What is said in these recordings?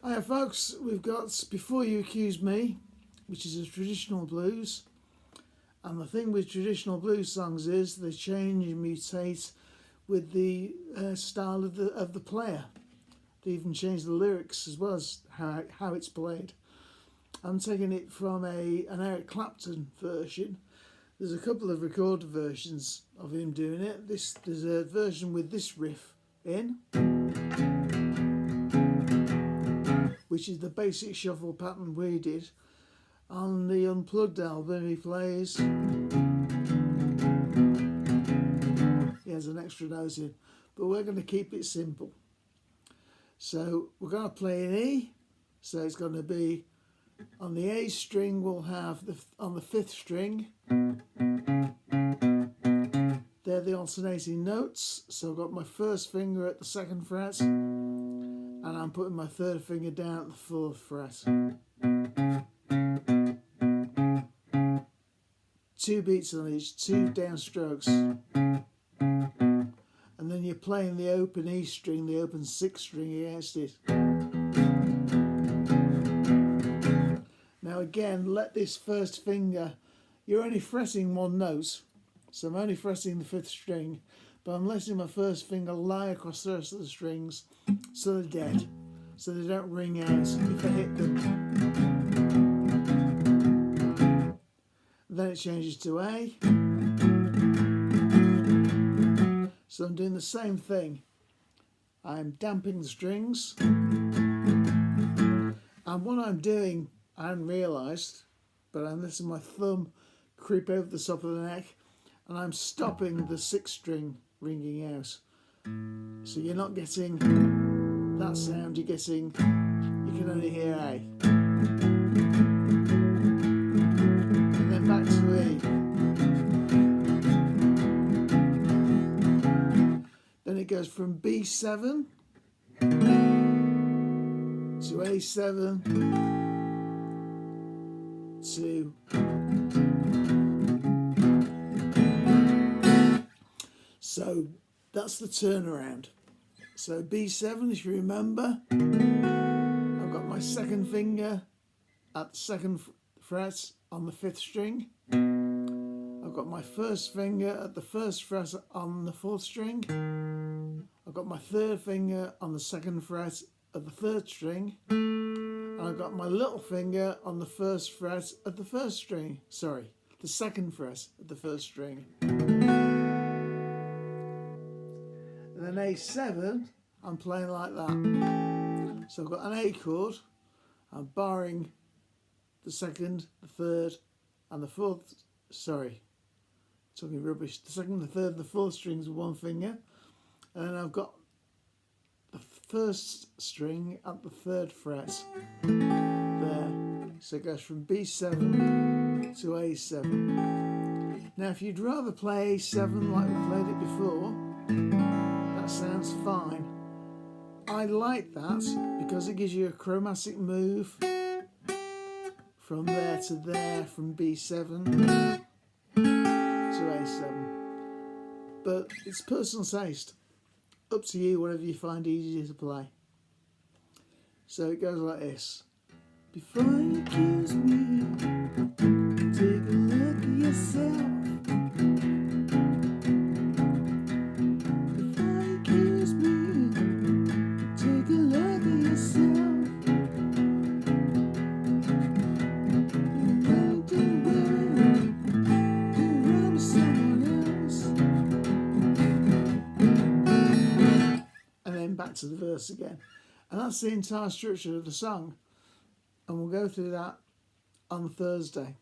Hiya folks, we've got Before You Accuse Me, which is a traditional blues. And the thing with traditional blues songs is they change and mutate with the style of the player. They even change the lyrics as well as how it's played. I'm taking it from an Eric Clapton version. There's a couple of recorded versions of him doing it. There's a version with this riff in, which is the basic shuffle pattern we did. On the Unplugged album he plays, he has an extra note in, but we're going to keep it simple. So we're going to play an E, so it's going to be on the A string we'll have on the 5th string, they're the alternating notes, so I've got my first finger at the 2nd fret and I'm putting my 3rd finger down at the 4th fret. 2 beats on each, 2 downstrokes, and then you're playing the open E string, the open 6th string against it. Now again, let this first finger, you're only fretting one note, so I'm only fretting the 5th string, but I'm letting my first finger lie across the rest of the strings so they're dead, so they don't ring out if I hit them. Then it changes to A. So I'm doing the same thing. I'm damping the strings. And what I'm doing, I hadn't realised, but I'm letting my thumb creep over the top of the neck and I'm stopping the 6th string ringing out. So you're not getting that sound, you can only hear A. And then back to E. Then it goes from B7 to A7 to so that's the turnaround. So B7, if you remember, I've got my 2nd finger at the 2nd fret on the 5th string. I've got my 1st finger at the 1st fret on the 4th string. I've got my 3rd finger on the 2nd fret of the 3rd string. And I've got my little finger on the 1st fret of the 1st string. Sorry, the 2nd fret of the 1st string. And then A7, I'm playing like that. So I've got an A chord, I'm barring the 2nd, the 3rd, and the 4th, sorry, talking rubbish, the 2nd, the 3rd, and the 4th strings with one finger. And then I've got the 1st string at the 3rd fret there. So it goes from B7 to A7. Now if you'd rather play A7 like we played it before, that sounds fine. I like that because it gives you a chromatic move from there to there, from B7 to A7. But it's personal taste. Up to you, whatever you find easier to play. So it goes like this. Before you accuse me, take a look at yourself. Before you accuse me, take a look at yourself. You're getting weary, you're around with someone else. And then back to the verse again. And that's the entire structure of the song. And we'll go through that on Thursday.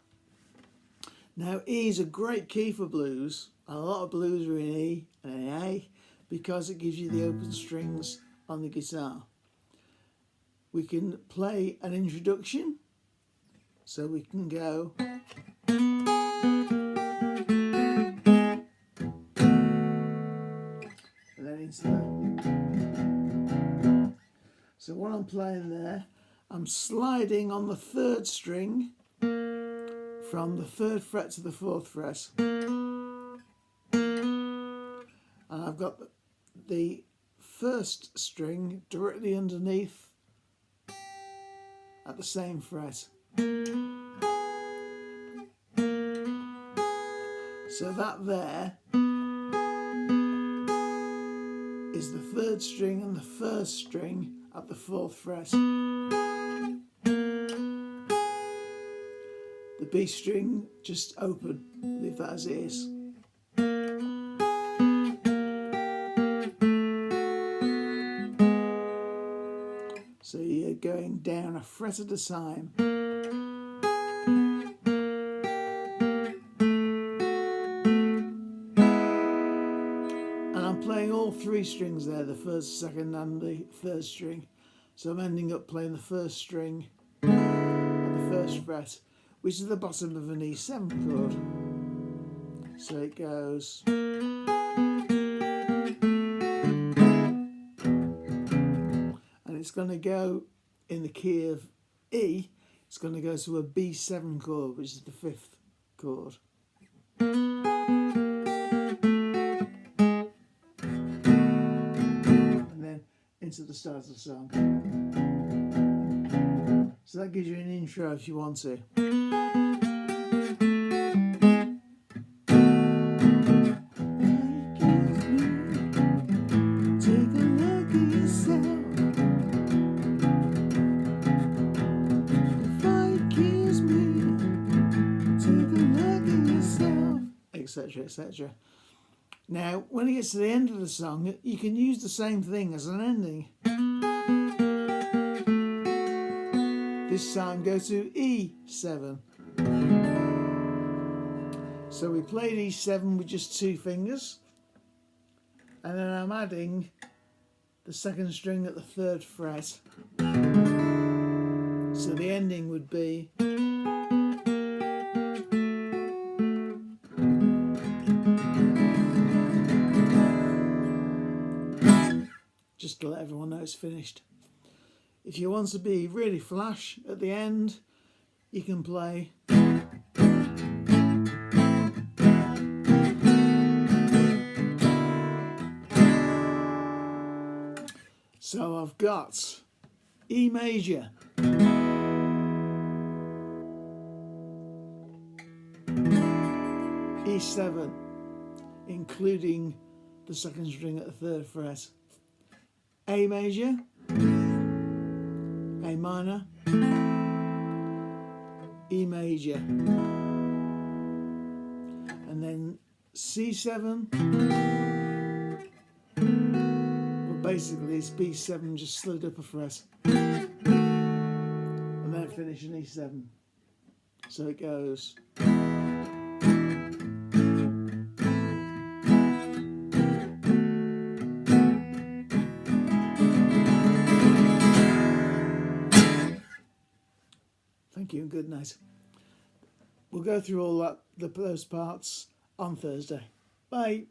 Now, E is a great key for blues. And a lot of blues are in E and in A because it gives you the open strings on the guitar. We can play an introduction. So we can go. And then into there. So what I'm playing there, I'm sliding on the 3rd string from the 3rd fret to the 4th fret. And I've got the 1st string directly underneath at the same fret. So that there is the 3rd string and the 1st string at the 4th fret. The B string just open, leave that as it is. So you're going down a fret at a time. And I'm playing all 3 strings there, the 1st, 2nd and the 3rd string. So I'm ending up playing the 1st string at the 1st fret, which is the bottom of an E7 chord. So it goes. And it's going to go in the key of E, it's going to go to a B7 chord, which is the 5th chord. And then into the start of the song. So that gives you an intro if you want to. Etc, etc. Now, when it gets to the end of the song, you can use the same thing as an ending. This time go to E7. So we played E7 with just 2 fingers, and then I'm adding the 2nd string at the 3rd fret. So the ending would be just to let everyone know it's finished. If you want to be really flash at the end, you can play so I've got E major, E7, including the 2nd string at the 3rd fret, A major, A minor, E major, and then C7, well basically it's B7 just slid up a fret, and then finish in E7. So it goes. Thank you and good night. We'll go through all those parts on Thursday. Bye.